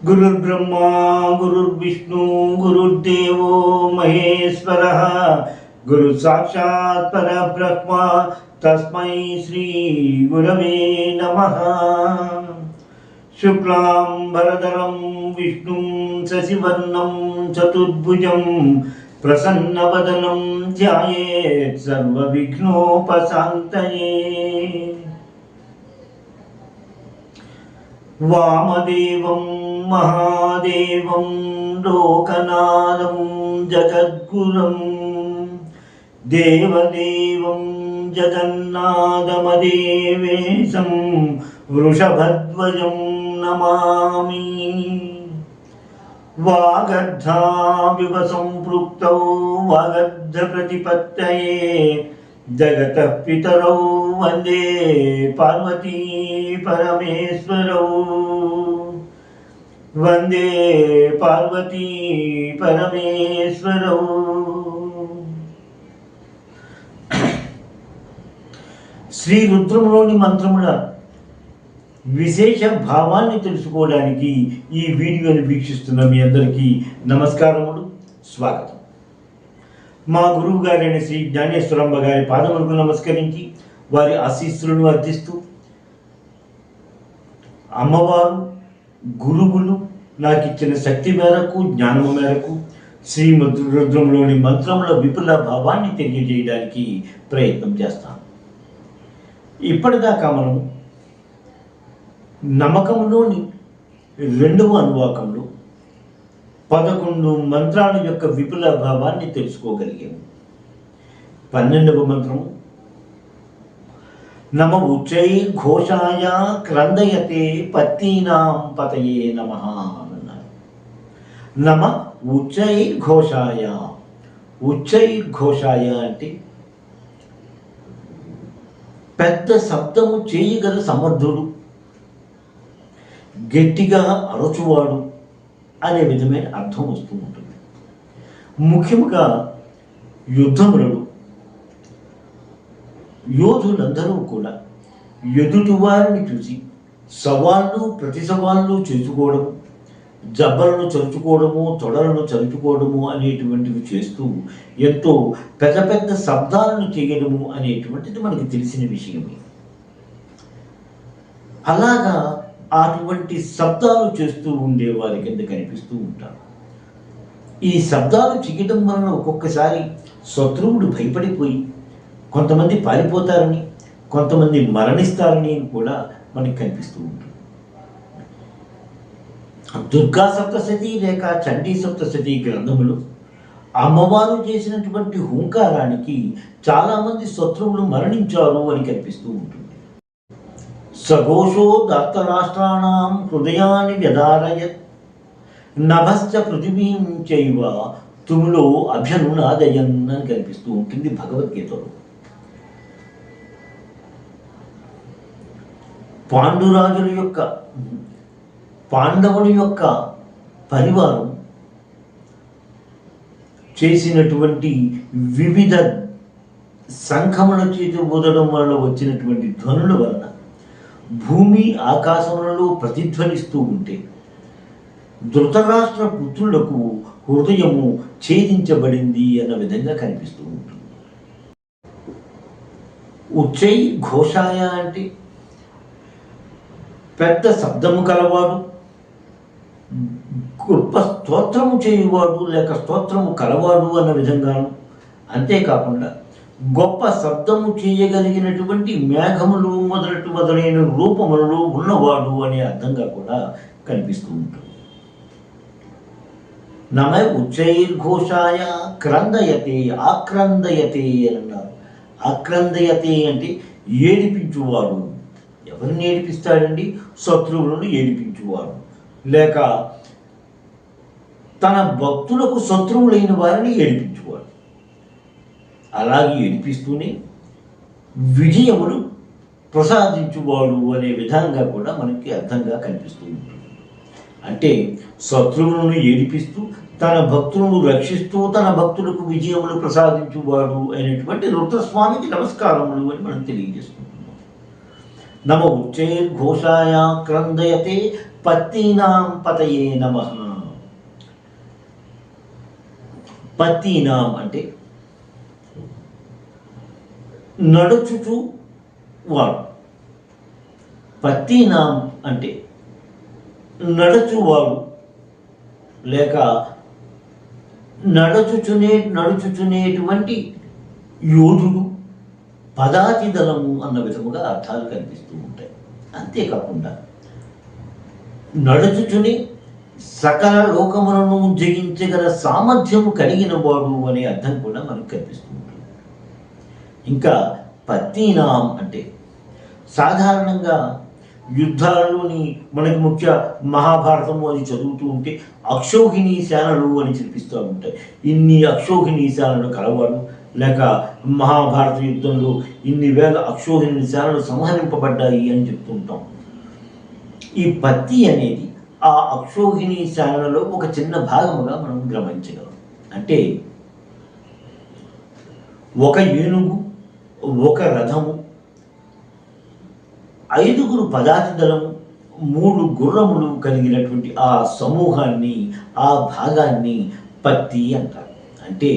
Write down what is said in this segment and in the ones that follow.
गुरुर्ब्रह्मा गुरुर्विष्णु गुरुर्देवो महेश्वरः गुरु साक्षात् परब्रह्म तस्मै श्री गुरवे नमः। शुक्लांबरधरं विष्णुं शशिवर्णं चतुर्भुजं प्रसन्नवदनं ध्यायेत् सर्वविघ्नोपशान्तये। वामदेवं महादेवं लोकनाथं जगद्गुरुं देवदेवं जगन्नाथमदेवेशं वृषभध्वजं नमामि। वागर्धाविव सम्पृक्तौ वागर्धप्रतिपत्तये जगतः पितरौ वन्दे पार्वती परमेश्वरौ वन्दे पार्वती परमेश्वरौ। శ్రీ రుద్రములోని మంత్రముల విశేష భావాన్ని తెలుసుకోవడానికి ఈ వీడియోని వీక్షిస్తున్న మీ అందరికీ నమస్కారములు, స్వాగతం. మా గురువు గారైన శ్రీ జ్ఞానేశ్వరమ్మ గారి పాదములకు నమస్కరించి వారి ఆశీస్సులను అర్థిస్తూ, అమ్మవారు గురువులు నాకు ఇచ్చిన శక్తి మేరకు జ్ఞానము మేరకు శ్రీ రుద్రంలోని మంత్రముల విపుల భావాన్ని తెలియజేయడానికి ప్రయత్నం చేస్తాను. ఇప్పటిదాకా మనం నమ్మకంలోని రెండవ అనువాకంలో 11 మంత్రాల యొక్క విపుల భావాన్ని తెలుసుకోగలిగాము. 12వ మంత్రము నమ ఉచ్చై ఘోషాయ క్రందయతే పత్తీనాం పతయే నమః అన్నారు. నమ ఉచ్చై ఘోషాయ. ఉచ్చై ఘోషాయ అంటే పెద్ద శబ్దము చేయగల సమర్థుడు, గట్టిగా అరచువాడు అనే విధమైన అర్థం వస్తూ ఉంటుంది. ముఖ్యంగా యుద్ధములలో యోధులందరూ కూడా ఎదుటి వారిని చూసి సవాళ్ళు ప్రతి సవాళ్ళు చేసుకోవడము, జబ్బలను చరుచుకోవడము, తొడలను చరుచుకోవడము అనేటువంటివి చేస్తూ ఎంతో పెద్ద పెద్ద శబ్దాలను చేయడము అనేటువంటిది మనకి తెలిసిన విషయమే. అలాగా అటువంటి శబ్దాలు చేస్తూ ఉండే వారి కింద కనిపిస్తూ ఉంటారు. ఈ శబ్దాలు చేయడం వలన ఒక్కొక్కసారి శత్రువుడు భయపడిపోయి కొంతమంది పారిపోతారని, కొంతమంది మరణిస్తారని కూడా మనకి కనిపిస్తూ ఉంటుంది. దుర్గా సప్తశతి లేక చండీ సప్తశతి గ్రంథములు అమ్మవారు చేసినటువంటి హుంకారానికి చాలామంది శత్రువులు మరణించారు అని కనిపిస్తూ ఉంటుంది. సఘోషో దత్తరాష్ట్రాణం హృదయాన్ని వ్యధారయత్ నభశ్చ పృథివీం చైవ తుములో అభ్యనునాదయన్ అని కనిపిస్తూ ఉంటుంది భగవద్గీతలో. పాండవుల యొక్క పరివారం చేసినటువంటి వివిధ శంఖముల చేతి ఊదడం వలన వచ్చినటువంటి ధ్వనుల వలన భూమి ఆకాశములలో ప్రతిధ్వనిస్తూ ఉంటే ధృతరాష్ట్ర పుత్రులకు హృదయము ఛేదించబడింది అన్న విధంగా కనిపిస్తూ ఉంటుంది. ఉచ్చై ఘోషాయ అంటే పెద్ద శబ్దము కలవాడు, గొప్ప స్తోత్రము చేయువాడు లేక స్తోత్రము కలవాడు అన్న విధంగాను, అంతేకాకుండా గొప్ప శబ్దము చేయగలిగినటువంటి మేఘములు మొదలైన రూపములలో ఉన్నవాడు అనే అర్థంగా కూడా కనిపిస్తూ ఉంటుంది. నమ ఉచ్చైర్ఘోషాయ క్రందయతే ఆక్రందయతే అని అన్నారు. ఆక్రందయతే అంటే ఏడిపించువాడు. ఎవరిని ఏడిపిస్తాడండి? శత్రువులను ఏడిపించువాడు, లేక తన భక్తులకు శత్రువులైన వారిని ఏడిపించువాడు. అలాగే ఏడిపిస్తూనే విజయములు ప్రసాదించువాడు అనే విధంగా కూడా మనకి అర్థంగా కనిపిస్తూ ఉంటుంది. అంటే శత్రువులను ఏడిపిస్తూ తన భక్తులను రక్షిస్తూ తన భక్తులకు విజయములు ప్రసాదించువాడు అనేటువంటి రుద్రస్వామికి నమస్కారములు అని మనం తెలియజేస్తున్నాం. నమ ఉచ్చైర్ఘోషాయ క్రందయతే పత్తీనాం పతయే నమః. పత్తీనాం అంటే నడుచుచు వాడు. పత్తీనాం అంటే నడుచువాడు లేక నడుచుచునేటువంటి యోధుడు, పదాతి దళము అన్న విధముగా అర్థాలు కనిపిస్తూ ఉంటాయి. అంతేకాకుండా నడుచుచుని సకల లోకములను జయించగల సామర్థ్యము కలిగిన వాడు అనే అర్థం కూడా మనకు కనిపిస్తూ ఉంటుంది. ఇంకా పత్తీనాం అంటే సాధారణంగా యుద్ధాలలోని మనకి ముఖ్య మహాభారతము అది చదువుతూ ఉంటే అక్షౌహిణీ సేనలు అని చూపిస్తూ ఉంటాయి. ఇన్ని అక్షౌహిణీ సేనలు కలవాడు, లేక మహాభారత యుద్ధంలో ఇన్ని వేల అక్షౌహిణీ సేనలు సంహరింపబడ్డాయి అని చెప్తూ ఉంటాం. ఈ పత్తి అనేది ఆ అక్షౌహిణీ సేనలలో ఒక చిన్న భాగముగా మనం గమనించగలం. అంటే ఒక ఏనుగు, ఒక రథము, 5 పదాతి దళము, 3 గుర్రములు కలిగినటువంటి ఆ సమూహాన్ని, ఆ భాగాన్ని పత్తి అంటారు. అంటే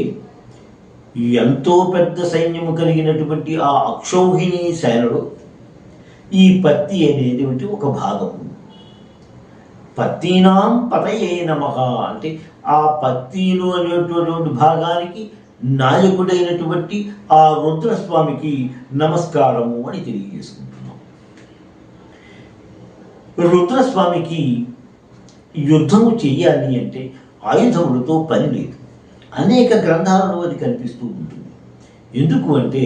ఎంతో పెద్ద సైన్యము కలిగినటువంటి ఆ అక్షౌహిణీ సేనలో ఈ పత్తి అనేది ఒక భాగము. పత్తీనాం పతయే నమః అంటే ఆ పత్తీలు అనేటువంటి భాగానికి నాయకుడైనటువంటి ఆ రుద్రస్వామికి నమస్కారము అని తెలియజేసుకుంటున్నాం. రుద్రస్వామికి యుద్ధము చెయ్యాలి అంటే ఆయుధములతో పని లేదు. అనేక గ్రంథాలలో అది కనిపిస్తూ ఉంటుంది. ఎందుకు అంటే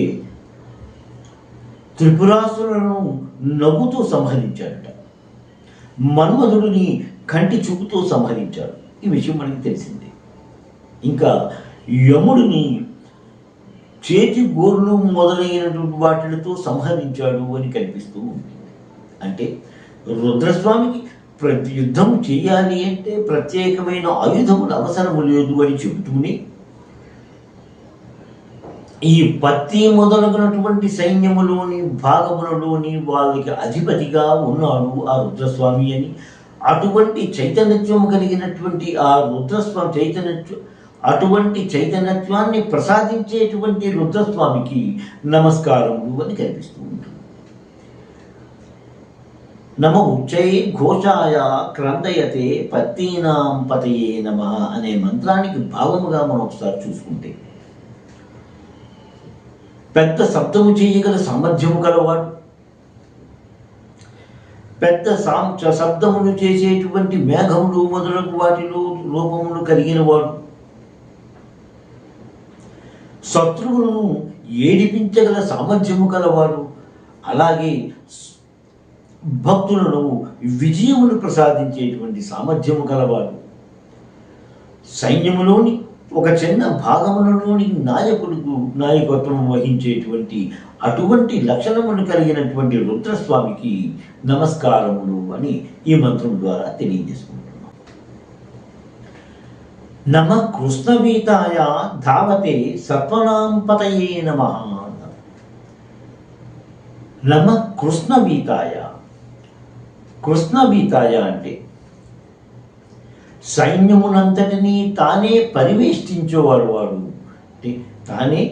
త్రిపురాసులను నవ్వుతో సంహరించాడట, మన్మధుడిని కంటి చూపుతో సంహరించాడు. ఈ విషయం మనకి తెలిసిందే. ఇంకా యముడిని చేతి గోర్లు మొదలైనటువంటి వాటితో సంహరించాడు అని కనిపిస్తూ ఉంటుంది. అంటే రుద్రస్వామికి ప్రతి యుద్ధం చేయాలి అంటే ప్రత్యేకమైన ఆయుధములు అవసరము లేదు అని చెబుతూనే ఈ పత్తి మొదలగునటువంటి సైన్యములోని భాగములలోని వాళ్ళకి అధిపతిగా ఉన్నాడు ఆ రుద్రస్వామి అని, అటువంటి చైతన్యత్వం కలిగినటువంటి ఆ రుద్రస్వామి అటువంటి చైతన్యత్వాన్ని ప్రసాదించేటువంటి రుద్రస్వామికి నమస్కారములు అని కనిపిస్తూ ఉంటుంది. నమ ఉచ్చై ఘోషాయ క్రందయతే పత్తీనాం పతయే నమః అనే మంత్రానికి భావముగా మనం ఒకసారి చూసుకుంటే, పెద్ద శబ్దము చేయగల సామర్థ్యము గలవాడు, పెద్ద శబ్దములు చేసేటువంటి మేఘములు మొదలగు వాటిలో రూపములు కలిగిన వాడు, శత్రువులను ఏడిపించగల సామర్థ్యము గలవాడు, అలాగే భక్తులను విజయమును ప్రసాదించేటువంటి సామర్థ్యము గలవాడు, సైన్యములోని ఒక చిన్న భాగములలోని నాయకత్వం వహించేటువంటి అటువంటి లక్షణములు కలిగినటువంటి రుద్రస్వామికి నమస్కారములు అని ఈ మంత్రం ద్వారా తెలియజేసుకుంటున్నాం. నమ కృష్ణవీతాయ ధావతే సత్వనాం పతయే నమః. నమ కృష్ణవీతాయ. కృష్ణవీతాయ అంటే సైన్యమునంతటినీ తానే పరివేష్టించేవాడు వాడు. అంటే తానే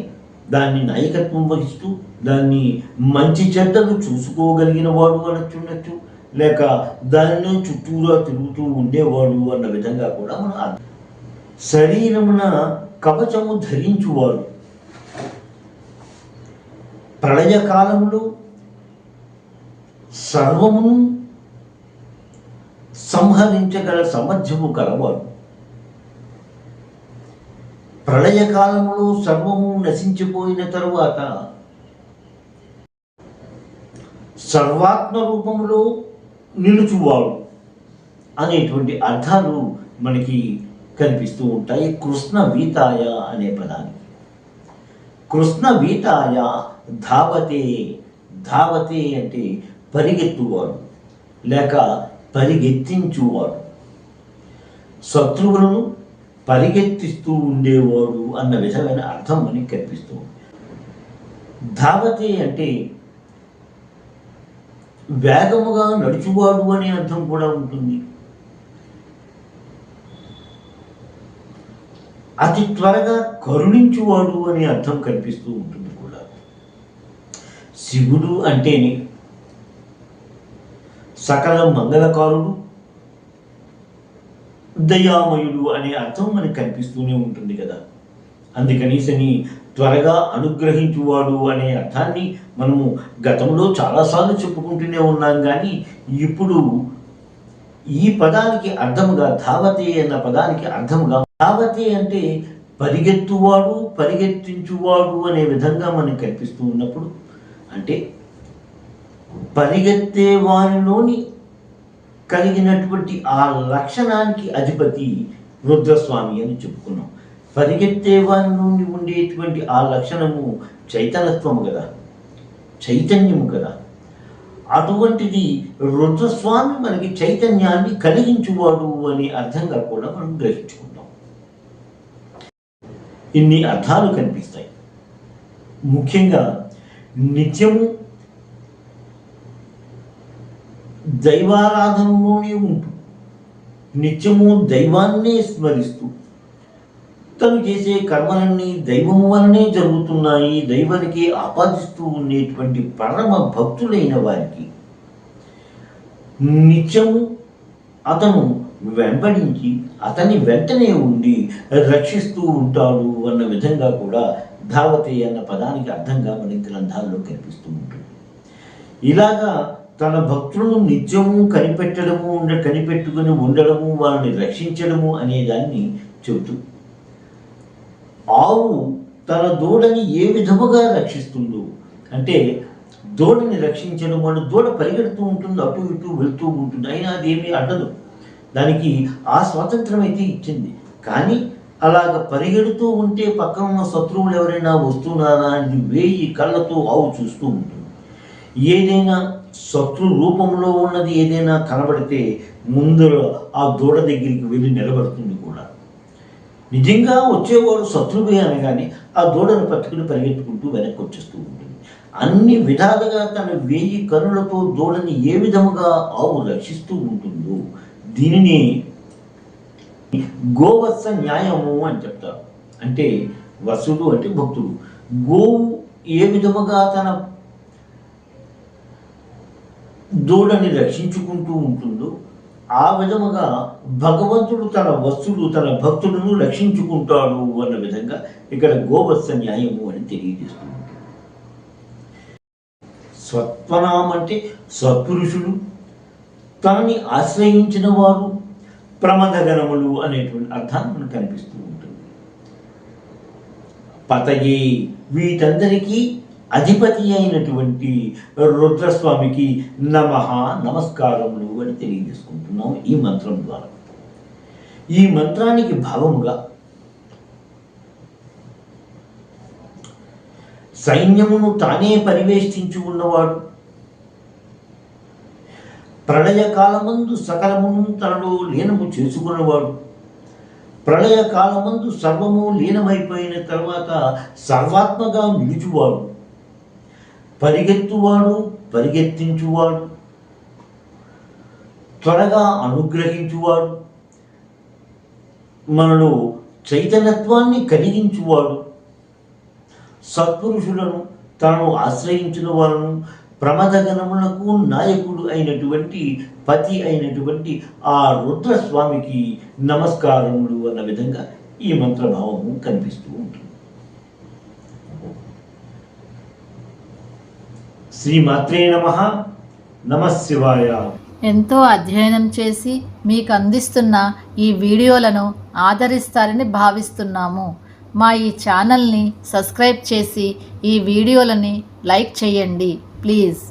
దాన్ని నాయకత్వం వహిస్తూ దాన్ని మంచి చెడ్డలు చూసుకోగలిగిన వాడు అనొచ్చు, లేక దాన్ని చుట్టూరా తిరుగుతూ ఉండేవాడు అన్న విధంగా కూడా మనం శరీరమున కవచము ధరించువాడు, ప్రళయకాలములో సర్వమును సంహరించగల సామర్థ్యము కలవాడు, ప్రళయకాలములో సర్వము నశించిపోయిన తరువాత సర్వాత్మ రూపములో నిలుచువాడు అనేటువంటి అర్థాలు మనకి కనిపిస్తూ ఉంటాయి కృష్ణ వీతాయ అనే పదానికి. కృష్ణ వీతాయ ధావతే. ధావతే అంటే పరిగెత్తువాడు లేక పరిగెత్తించువాడు, శత్రువులను పరిగెత్తిస్తూ ఉండేవాడు అన్న విధమైన అర్థం మనకి కనిపిస్తూ ఉంది. ధావతే అంటే వేగముగా నడుచువాడు అనే అర్థం కూడా ఉంటుంది. అతి త్వరగా కరుణించువాడు అనే అర్థం కనిపిస్తూ ఉంటుంది కూడా. శివుడు అంటేనే సకల మంగళకారుడు, దయామయుడు అనే అర్థం మనకు కనిపిస్తూనే ఉంటుంది కదా. అందుకనేసని త్వరగా అనుగ్రహించువాడు అనే అర్థాన్ని మనము గతంలో చాలాసార్లు చెప్పుకుంటూనే ఉన్నాం. కానీ ఇప్పుడు ఈ పదానికి అర్థముగా ధావతే అన్న పదానికి అర్థముగా, ధావతే అంటే పరిగెత్తువాడు, పరిగెత్తించువాడు అనే విధంగా మనకు కనిపిస్తూ ఉన్నప్పుడు, అంటే పరిగెత్తే వారిలోని కలిగినటువంటి ఆ లక్షణానికి అధిపతి రుద్రస్వామి అని చెప్పుకున్నాం. పరిగెత్తే వారి నుండి ఉండేటువంటి ఆ లక్షణము చైతన్యత్వము కదా, చైతన్యము కదా. అటువంటిది రుద్రస్వామి మనకి చైతన్యాన్ని కలిగించువాడు అనే అర్థంగా కూడా మనం గ్రహించుకుంటాం. ఇన్ని అర్థాలు కనిపిస్తాయి. ముఖ్యంగా నిత్యము దైవారాధనలోనే ఉంటూ, నిత్యము దైవాన్నే స్మరిస్తూ, తను చేసే కర్మలన్నీ దైవము వలనే జరుగుతున్నాయి, దైవానికి ఆపాదిస్తూ ఉండేటువంటి పరమ భక్తులైన వారికి నిత్యము అతను వెంబడించి అతని వెంటనే ఉండి రక్షిస్తూ ఉంటాడు అన్న విధంగా కూడా ధావతే అన్న పదానికి అర్థంగా మన గ్రంథాల్లో కనిపిస్తూ ఉంటుంది. ఇలాగా తన భక్తులను నిత్యము కనిపెట్టుకుని ఉండడము, వారిని రక్షించడము అనేదాన్ని చెబుతూ, ఆవు తన దూడని ఏ విధముగా రక్షిస్తుందో, అంటే దూడని రక్షించడం, వాడు దూడ పరిగెడుతూ ఉంటుంది, అటు ఇటు వెళ్తూ ఉంటుంది, అయినా అదేమీ అడ్డదు, దానికి ఆ స్వాతంత్రం అయితే ఇచ్చింది. కానీ అలాగ పరిగెడుతూ ఉంటే పక్కన ఉన్న శత్రువులు ఎవరైనా వస్తున్నారా అని 1000 కళ్ళతో ఆవు చూస్తూ ఉంటుంది. ఏదైనా శత్రు రూపంలో ఉన్నది ఏదైనా కనబడితే ముందర ఆ దూడ దగ్గరికి వెళ్ళి నిలబడుతుంది కూడా. నిజంగా వచ్చేవాడు శత్రువే అనగానే ఆ దూడను పట్టుకుని పరిగెత్తుకుంటూ వెనక్కి వచ్చేస్తూ ఉంటుంది. అన్ని విధాలుగా తన 1000 కనులతో దూడని ఏ విధముగా ఆవు రక్షిస్తూ ఉంటుందో దీనిని గోవత్స న్యాయము అని చెప్తారు. అంటే వసుడు అంటే భక్తుడు. గోవు ఏ విధముగా తన దూడని రక్షించుకుంటూ ఉంటుందో ఆ విధముగా భగవంతుడు తన వస్తుడు తన భక్తులను రక్షించుకుంటాడు అన్న విధంగా ఇక్కడ గోవత్స న్యాయము అని తెలియజేస్తుంది. సత్వనాం అంటే సత్పురుషులు, తనని ఆశ్రయించిన వారు, ప్రమదగణములు అనేటువంటి అర్థాన్ని మనకు కనిపిస్తూ ఉంటుంది. పతయే వీటందరికీ అధిపతి అయినటువంటి రుద్రస్వామికి నమః నమస్కారములు అని తెలియజేసుకుంటున్నాం ఈ మంత్రం ద్వారా. ఈ మంత్రానికి భావముగా సైన్యమును తానే పరివేష్టించి ఉన్నవాడు, ప్రళయకాలమందు సకలమును తనలో లీనము చేసుకున్నవాడు, ప్రళయకాలమందు సర్వము లీనమైపోయిన తర్వాత సర్వాత్మగా నిలుచువాడు, పరిగెత్తువాడు, పరిగెత్తించువాడు, త్వరగా అనుగ్రహించువాడు, మనలో చైతన్యత్వాన్ని కలిగించువాడు, సత్పురుషులను తాను ఆశ్రయించిన వాళ్ళను, ప్రమదగణములకు నాయకుడు అయినటువంటి పతి అయినటువంటి ఆ రుద్రస్వామికి నమస్కారములు అన్న విధంగా ఈ మంత్రభావము కనిపిస్తూ ఉంటుంది. శ్రీమాత్రే నమః. నమః శివాయ. ఎంతో అధ్యయనం చేసి మీకు అందిస్తున్న ఈ వీడియోలను ఆదరిస్తారని భావిస్తున్నాము. మా ఈ ఛానల్ని సబ్స్క్రైబ్ చేసి ఈ వీడియోలని లైక్ చేయండి ప్లీజ్.